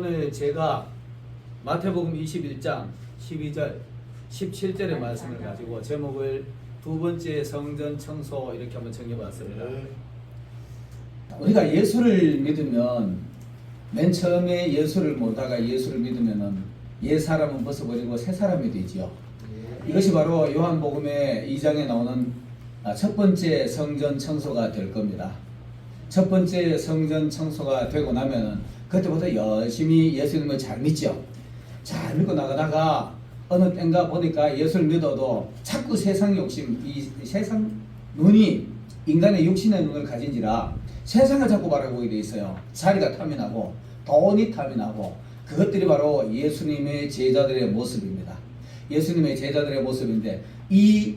오늘 제가 마태복음 21장 12절 17절의 말씀을 가지고 제목을 두 번째 성전 청소 이렇게 한번 정해봤습니다. 우리가 예수를 믿으면 맨 처음에 예수를 모르다가 예수를 믿으면은 옛 사람은 벗어버리고 새 사람이 되지요. 이것이 바로 요한복음의 2장에 나오는 첫 번째 성전 청소가 될 겁니다. 첫 번째 성전 청소가 되고 나면은 그때부터 열심히 예수님을 잘 믿죠. 잘 믿고 나가다가 어느 때인가 보니까 예수를 믿어도 자꾸 세상 욕심, 이 세상 눈이 인간의 육신의 눈을 가진지라 세상을 자꾸 바라보게 돼 있어요. 자리가 탐이 나고 돈이 탐이 나고 그것들이 바로 예수님의 제자들의 모습입니다. 예수님의 제자들의 모습인데 이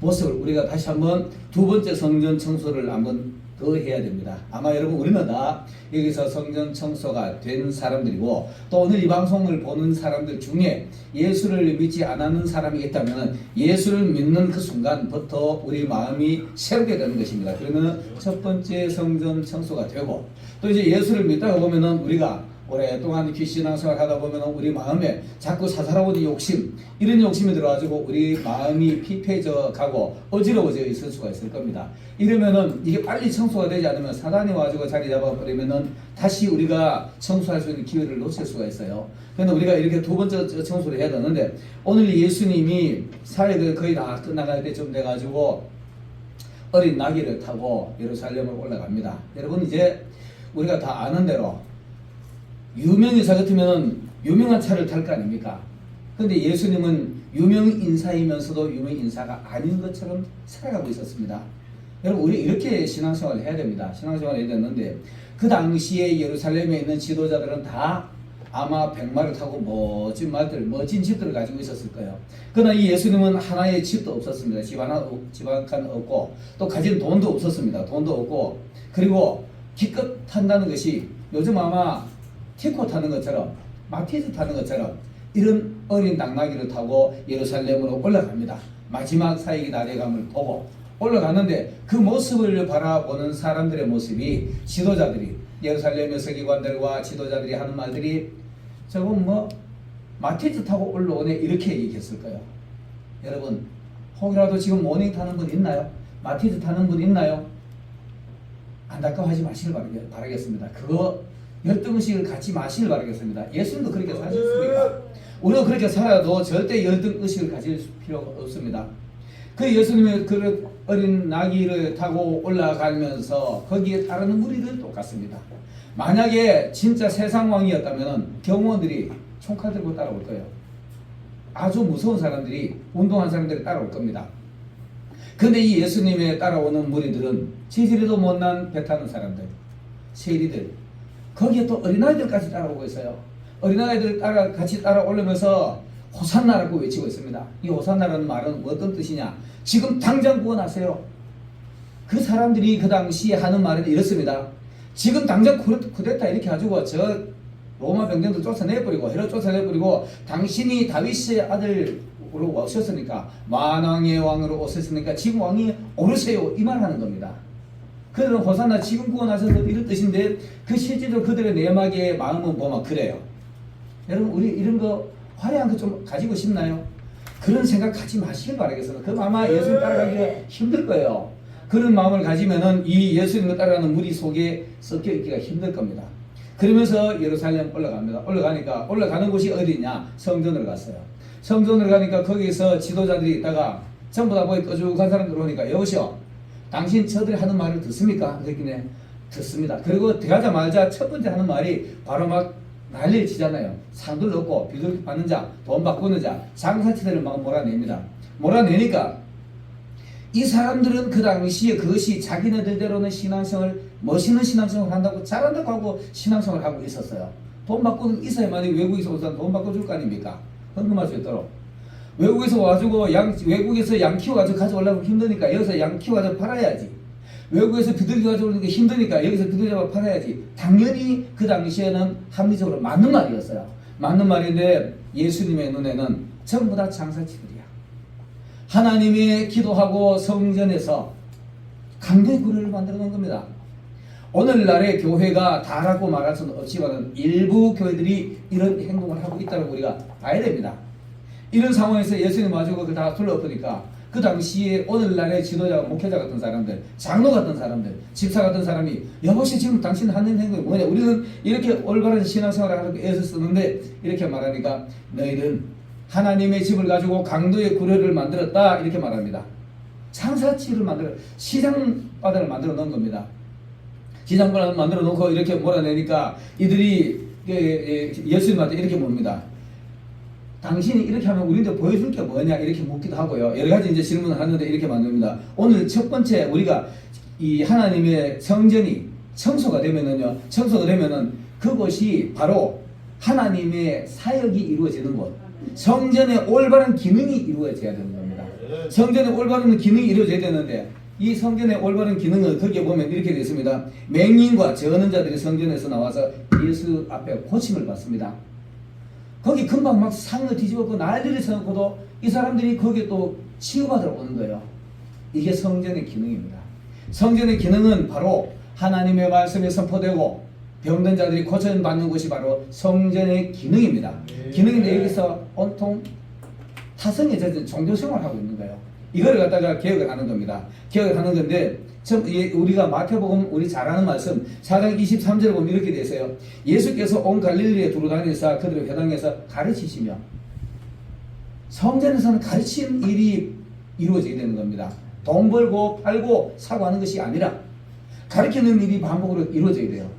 모습을 우리가 다시 한번 두 번째 성전 청소를 한번 더 해야 됩니다. 아마 여러분 우리는 다 여기서 성전 청소가 된 사람들이고 또 오늘 이 방송을 보는 사람들 중에 예수를 믿지 않는 사람이 있다면 예수를 믿는 그 순간부터 우리 마음이 새롭게 되는 것입니다. 그러면 첫 번째 성전 청소가 되고 또 이제 예수를 믿다가 보면은 우리가 오랫동안 신앙생활 하다 보면 우리 마음에 자꾸 사사로운 욕심 이런 욕심이 들어가지고 우리 마음이 피폐해져 가고 어지러워져 있을 수가 있을 겁니다. 이러면은 이게 빨리 청소가 되지 않으면 사단이 와가지고 자리 잡아버리면은 다시 우리가 청소할 수 있는 기회를 놓칠 수가 있어요. 그래서 우리가 이렇게 두 번째 청소를 해야 되는데 오늘 예수님이 사회가 거의 다 끝나갈 때쯤 돼가지고 어린 나귀를 타고 예루살렘으로 올라갑니다. 여러분 이제 우리가 다 아는 대로 유명인사 같으면 유명한 차를 탈 거 아닙니까? 근데 예수님은 유명인사이면서도 유명인사가 아닌 것처럼 살아가고 있었습니다. 여러분 우리 이렇게 신앙생활을 해야 됩니다. 신앙생활을 해야 되는데 그 당시에 예루살렘에 있는 지도자들은 다 아마 백마를 타고 멋진 말들, 멋진 집들을 가지고 있었을 거예요. 그러나 이 예수님은 하나의 집도 없었습니다. 집 한 칸 없고 또 가진 돈도 없었습니다. 돈도 없고 그리고 기껏 탄다는 것이 요즘 아마 티코 타는 것처럼 마티즈 타는 것처럼 이런 어린 당나귀를 타고 예루살렘으로 올라갑니다. 마지막 사역이 나대감을 보고 올라가는데 그 모습을 바라보는 사람들의 모습이 지도자들이 예루살렘의 서기관들과 지도자들이 하는 말들이 저건 뭐 마티즈 타고 올라오네 이렇게 얘기했을 거예요. 여러분 혹이라도 지금 모닝 타는 분 있나요? 마티즈 타는 분 있나요? 안타까워하지 마시길 바라겠습니다. 그거 열등의식을 갖지 마시길 바라겠습니다. 예수님도 그렇게 사셨습니까? 우리가 그렇게 살아도 절대 열등의식을 가질 필요가 없습니다. 그 예수님의 그 어린 나귀를 타고 올라가면서 거기에 따르는 무리들 똑같습니다. 만약에 진짜 세상 왕이었다면 경호원들이 총칼 들고 따라올 거예요. 아주 무서운 사람들이 운동한 사람들이 따라올 겁니다. 근데 이 예수님의 따라오는 무리들은 지지리도 못난 배 타는 사람들, 세리들 거기에 또 어린아이들까지 따라오고 있어요. 어린아이들 같이 따라오려면서 호산나라고 외치고 있습니다. 이 호산나라는 말은 어떤 뜻이냐? 지금 당장 구원하세요. 그 사람들이 그 당시에 하는 말은 이렇습니다. 지금 당장 쿠데타 이렇게 가지고 저 로마 병정들 쫓아내버리고 헤롯 쫓아내버리고 당신이 다윗의 아들로 오셨으니까 만왕의 왕으로 오셨으니까 지금 왕이 오르세요. 이 말 하는 겁니다. 그들은 호산나 지금 구원하셔서 이런 뜻인데 그 실제로 그들의 내막의 마음은 보면 그래요. 여러분 우리 이런 거 화려한 거 좀 가지고 싶나요? 그런 생각 갖지 마시길 바라겠습니다. 그럼 아마 예수님 따라가기가 힘들 거예요. 그런 마음을 가지면은 이 예수님을 따라가는 무리 속에 섞여 있기가 힘들 겁니다. 그러면서 예루살렘 올라갑니다. 올라가는 곳이 어디냐? 성전을 갔어요. 성전을 가니까 거기서 지도자들이 있다가 전부 다 거기 끄죽한 사람들 오니까 여보시오. 당신 저들이 하는 말을 듣습니까? 그랬더니 듣습니다. 그리고 들어가자마자 첫 번째 하는 말이 바로 막 난리를 치잖아요. 상들 넣고 비둘기 받는 자, 돈 바꾸는 자, 장사치들을 막 몰아냅니다. 몰아내니까 이 사람들은 그 당시에 그것이 자기네들대로는 신앙생활, 멋있는 신앙생활을 한다고 잘한다고 하고 신앙생활을 하고 있었어요. 돈 바꾸는 있어야만이 외국에서 온 사람 돈 바꿔줄 거 아닙니까? 헌금할 수 있도록. 외국에서 와가지고 외국에서 양 키워가지고 가져오려면 힘드니까 여기서 양 키워가지고 팔아야지. 외국에서 비둘기 가져오는 게 힘드니까 여기서 비둘기 잡아 팔아야지. 당연히 그 당시에는 합리적으로 맞는 말이었어요. 맞는 말인데 예수님의 눈에는 전부 다 장사치들이야. 하나님이 기도하고 성전에서 강도의 구례를 만들어 놓은 겁니다. 오늘날의 교회가 다라고 말할 수는 없지만 일부 교회들이 이런 행동을 하고 있다고 우리가 봐야 됩니다. 이런 상황에서 예수님 마주고 그걸 다 둘러엎으니까 그 당시에 오늘날의 지도자, 목회자 같은 사람들, 장로 같은 사람들, 집사 같은 사람이 여보시 지금 당신 하는 행동이 뭐냐? 우리는 이렇게 올바른 신앙생활을 하려고 애써 쓰는데 이렇게 말하니까 너희는 하나님의 집을 가지고 강도의 구려를 만들었다 이렇게 말합니다. 장사치를 만들어 시장바닥을 만들어 놓은 겁니다. 시장바닥을 만들어 놓고 이렇게 몰아내니까 이들이 예수님한테 이렇게 묻습니다. 당신이 이렇게 하면 우리한테 보여줄 게 뭐냐 이렇게 묻기도 하고요. 여러 가지 이제 질문을 하는데 이렇게 만듭니다. 오늘 첫 번째 우리가 이 하나님의 성전이 청소가 되면은 그것이 바로 하나님의 사역이 이루어지는 곳. 성전의 올바른 기능이 이루어져야 되는 겁니다. 성전의 올바른 기능이 이루어져야 되는데 이 성전의 올바른 기능을 거기에 보면 이렇게 되어 있습니다. 맹인과 저는 자들이 성전에서 나와서 예수 앞에 고침을 받습니다. 거기 금방 막 상을 뒤집었고 난리를 쳐놓고도 이 사람들이 거기에 또 치유받으러 오는 거예요. 이게 성전의 기능입니다. 성전의 기능은 바로 하나님의 말씀이 선포되고 병든 자들이 고쳐받는 것이 바로 성전의 기능입니다. 기능인데 여기서 온통 타성에 젖은 종교생활을 하고 있는 거예요. 이걸 갖다가 개혁을 하는 겁니다. 개혁을 하는 건데 우리가 마태복음 우리 잘 아는 말씀 4장 23절을 보면 이렇게 되어 있어요. 예수께서 온 갈릴리에 두루다니사 그들을 회당에서 가르치시며 성전에서는 가르치는 일이 이루어져야 되는 겁니다. 돈 벌고 팔고 사고 하는 것이 아니라 가르치는 일이 반복으로 이루어져야 돼요.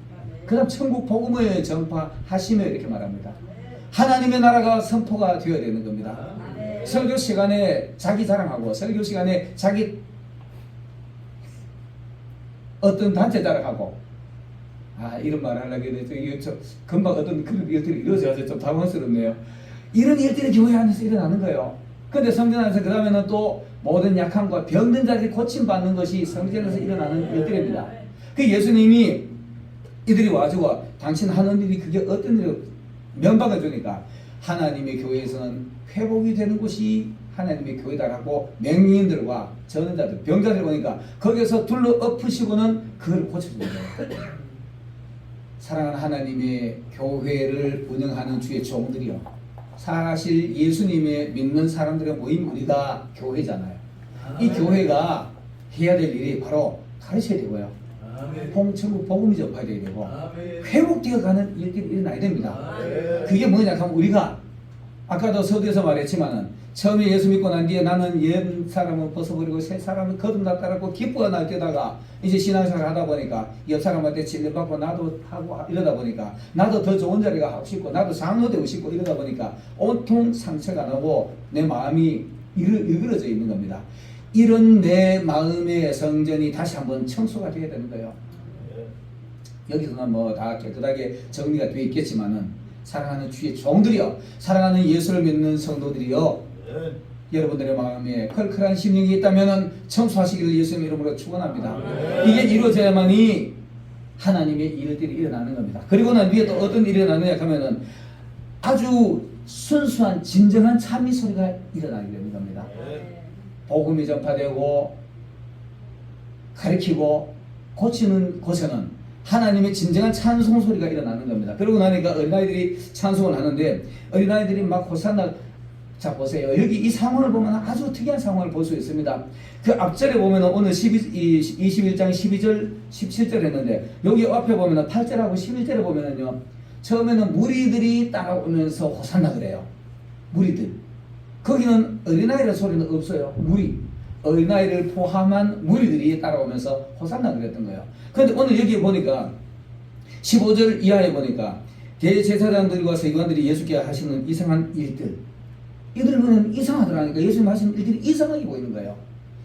그 다음 천국 복음을 전파하시며 이렇게 말합니다. 하나님의 나라가 선포가 되어야 되는 겁니다. 설교 시간에 자기 자랑하고 설교 시간에 자기 어떤 단체 자랑하고 이런 말을 하려고 했는데 금방 어떤 그런 일들이 이루어져서 좀 당황스럽네요. 이런 일들이 교회 안에서 일어나는 거예요. 근데 성전 안에서 그 다음에는 또 모든 약함과 병든 자들이 고침받는 것이 성전에서 일어나는 일들입니다. 그 예수님이 이들이 와주고 당신 하는 일이 그게 어떤 일을 면박을 주니까 하나님의 교회에서는 회복이 되는 곳이 하나님의 교회다라고 맹인들과 전원자들, 병자들 보니까 거기서 둘러 엎으시고는 그걸 고쳐주는 거예요. 사랑하는 하나님의 교회를 운영하는 주의 종들이요. 사실 예수님의 믿는 사람들의 모임 우리가 교회잖아요. 이 교회가 해야 될 일이 바로 가르쳐야 되고요. 천국 복음이 전파해야 되고 회복되어가는 일들이 일어나야 됩니다. 그게 뭐냐 하면 우리가 아까도 서두에서 말했지만은 처음에 예수 믿고 난 뒤에 나는 옛 사람은 벗어버리고 새 사람은 거듭났다라고 기뻐가 날 때다가 이제 신앙생활을 하다 보니까 옆 사람한테 진료받고 나도 하고 이러다 보니까 나도 더 좋은 자리가 하고 싶고 나도 장로 되고 싶고 이러다 보니까 온통 상처가 나고 내 마음이 일그러져 있는 겁니다. 이런 내 마음의 성전이 다시 한번 청소가 되어야 되는 거예요. 여기서는 뭐 다 깨끗하게 정리가 되어 있겠지만은 사랑하는 주의 종들이요, 사랑하는 예수를 믿는 성도들이요, 여러분들의 마음에 컬컬한 심령이 있다면은 청소하시기를 예수님 이름으로 축원합니다. 이게 이루어져야만이 하나님의 일들이 일어나는 겁니다. 그리고 난 뒤에 또 어떤 일이 일어나느냐 하면은 아주 순수한 진정한 찬미 소리가 일어나게 되는 겁니다. 복음이 전파되고 가르치고 고치는 곳에는 하나님의 진정한 찬송 소리가 일어나는 겁니다. 그러고 나니까 어린아이들이 찬송을 하는데 어린아이들이 막 호산나. 자 보세요. 여기 이 상황을 보면 아주 특이한 상황을 볼 수 있습니다. 그 앞절에 보면 오늘 21장 12절 17절 했는데 여기 앞에 보면 8절하고 11절에 보면은요, 처음에는 무리들이 따라오면서 호산나 그래요. 무리들. 거기는 어린아이라는 소리는 없어요. 어린아이를 포함한 무리들이 따라오면서 호산나 그랬던 거예요. 그런데 오늘 여기 보니까 15절 이하에 보니까 대제사장들과 서기관들이 예수께 하시는 이상한 일들, 이들 보면 이상하더라니까. 예수님 하시는 일들이 이상하게 보이는 거예요.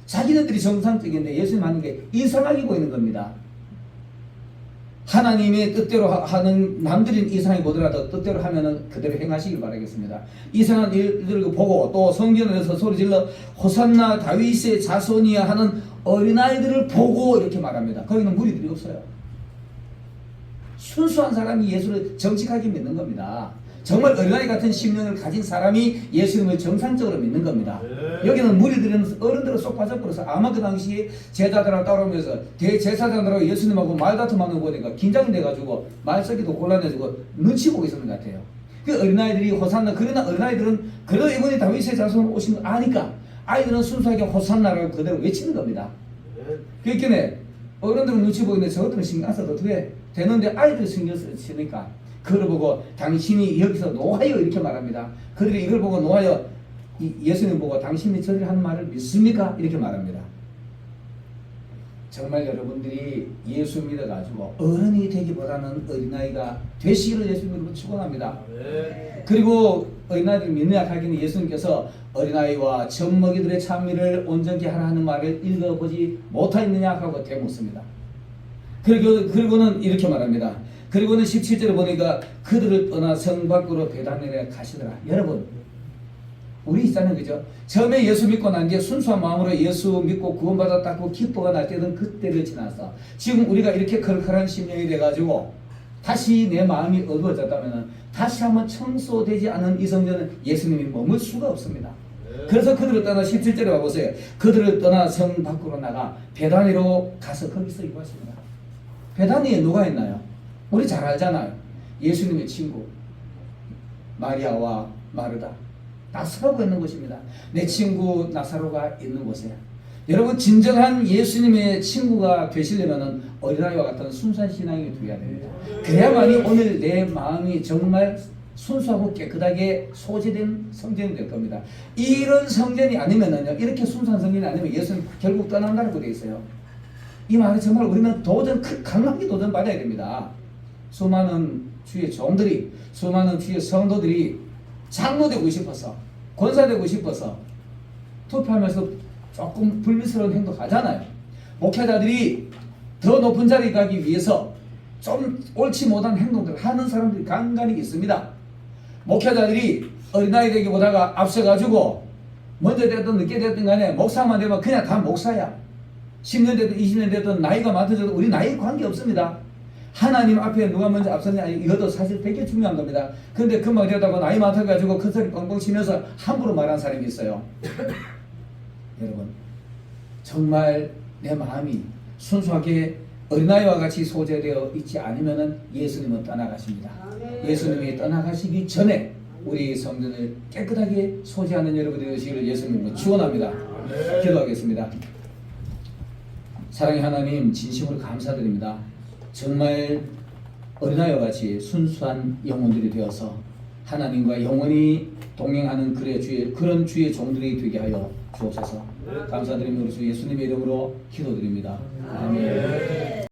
자기네들이 정상적인데 예수님 하는 게 이상하게 보이는 겁니다. 하나님의 뜻대로 하는 남들은 이상하게 보더라도 뜻대로 하면은 그대로 행하시길 바라겠습니다. 이상한 일들을 보고 또 성전에서 소리질러 호산나 다윗의 자손이야 하는 어린아이들을 보고 이렇게 말합니다. 거기는 무리들이 없어요. 순수한 사람이 예수를 정직하게 믿는 겁니다. 정말 어린아이 같은 심령을 가진 사람이 예수님을 정상적으로 믿는 겁니다. 여기는 무리들은 어른들은 쏙 빠져버려서 아마 그 당시에 제자들하고 따라오면서 대제사장들하고 예수님하고 말다툼하는 거 보니까 긴장이 돼가지고 말쓰기도 곤란해지고 눈치 보고 있었는 것 같아요. 그 어린아이들이 호산나, 그러나 어린아이들은 그래도 이번에 다윗의 자손 오신 거 아니까 아이들은 순수하게 호산나라고 그대로 외치는 겁니다. 그렇기 어른들은 눈치 보이는데 저것들은 신경 써도 되는데 아이들이 신경 쓰니까 그걸 보고 당신이 여기서 노하여 이렇게 말합니다. 그들이 이걸 보고 노하여 예수님 보고 당신이 저를 한 말을 믿습니까? 이렇게 말합니다. 정말 여러분들이 예수 믿어가지고 어른이 되기보다는 어린아이가 되시기를 예수님으로 축원합니다. 그리고 어린아이들이 믿는 약하기는 예수님께서 어린아이와 젖먹이들의 찬미를 온전케 하라 하는 말을 읽어보지 못하였느냐 하고 대묻습니다. 그리고는 이렇게 말합니다. 그리고는 17절에 보니까 그들을 떠나 성 밖으로 배단에 가시더라. 여러분 우리 있잖아요, 그죠? 처음에 예수 믿고 난 뒤에 순수한 마음으로 예수 믿고 구원받았다고 기뻐가 날 때는 그때를 지나서 지금 우리가 이렇게 컬컬한 심령이 돼가지고 다시 내 마음이 어두워졌다면 다시 한번 청소되지 않은 이 성전은 예수님이 머물 수가 없습니다. 그래서 그들을 떠나 17절에 와보세요. 그들을 떠나 성 밖으로 나가 베다니로 가서 거기서 이루었습니다. 베다니에 누가 있나요? 우리 잘 알잖아요. 예수님의 친구 마리아와 마르다 나사로가 있는 곳입니다. 내 친구 나사로가 있는 곳에 여러분 진정한 예수님의 친구가 되시려면 어린아이와 같은 순수한 신앙이 되어야 됩니다. 그래야만이 오늘 내 마음이 정말 순수하고 깨끗하게 소재된 성전이 될 겁니다. 이런 성전이 아니면은요, 이렇게 순수한 성전이 아니면 예수님 결국 떠난다고 되어 있어요. 이 말은 정말 우리는 강하게 도전 받아야 됩니다. 수많은 주의 종들이, 수많은 주의 성도들이 장로 되고 싶어서, 권사 되고 싶어서 투표하면서 조금 불미스러운 행동 하잖아요. 목회자들이 더 높은 자리에 가기 위해서 좀 옳지 못한 행동들을 하는 사람들이 간간히 있습니다. 목회자들이 어린아이 되기보다가 앞서가지고 먼저 됐든 늦게 됐든 간에 목사만 되면 그냥 다 목사야. 10년 됐든 20년 됐든 나이가 많아져도 우리 나이 관계없습니다. 하나님 앞에 누가 먼저 앞섰냐 이것도 사실 되게 중요한 겁니다. 그런데 금방 되다가 나이 많아가지고 큰 소리 뻥뻥 치면서 함부로 말하는 사람이 있어요. 여러분 정말 내 마음이 순수하게 어린아이와 같이 소재되어 있지 않으면 예수님은 떠나가십니다. 예수님이 떠나가시기 전에 우리 성전을 깨끗하게 소재하는 여러분들이 되시기를 예수님으로 축원합니다. 기도하겠습니다. 사랑의 하나님 진심으로 감사드립니다. 정말 어린아이와 같이 순수한 영혼들이 되어서 하나님과 영원히 동행하는 그런 주의 종들이 되게 하여 주옵소서. 감사드리며 우리 주 예수님의 이름으로 기도드립니다. 아멘.